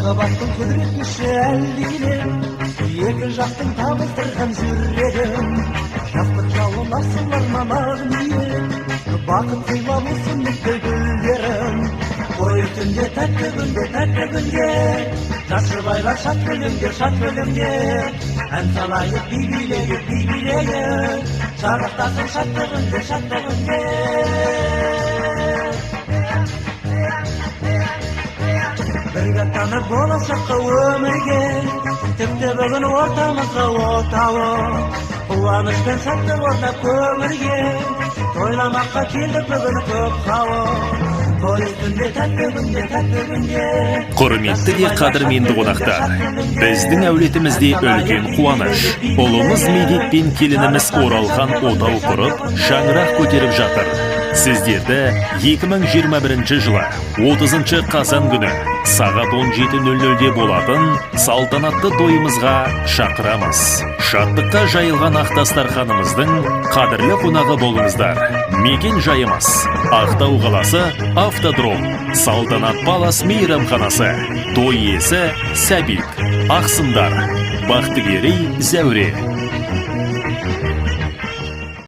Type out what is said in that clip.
махаббаттың құдірет күші әлдилеп, екі жақтың табыстырған жүрегім. Жастық жалын асыларман ағниет, бақыт сыйлап үмітті гүлдерім. Ой түнде тәтті күнде, жасы байлар шат күлімде, ән салайық би билейік, шарықтасын шаттығынде. Бірге танып болашаққа өмірге, тіпті бүгін ортамызға отауы. Қуаныш пен сәттік орнап көңілге, тойламаққа келдік бүгін көп хауы. Той үстінде тәтті күнде. Құрметті де қадірменді қонақтар, біздің әулетімізде үлкен қуаныш. Ұлымыз Медет пен келініміз Оралхан отау құрып, шаңырақ көтеріп жатыр. Сіздерді 2021 жылы 30 қазан күні сағат 17:00-де болатын салтанатты тойымызға шақырамыз. Шаттыққа жайылған Ақтастарханымыздың қадірлі қонағы болыңыздар. Мекен жайымыз Ақтау қаласы, автодром, Салтанат Палас мейрамханасы. Той иесі Сәбит, Ақсымдар, Бақтыгерей Зәуре.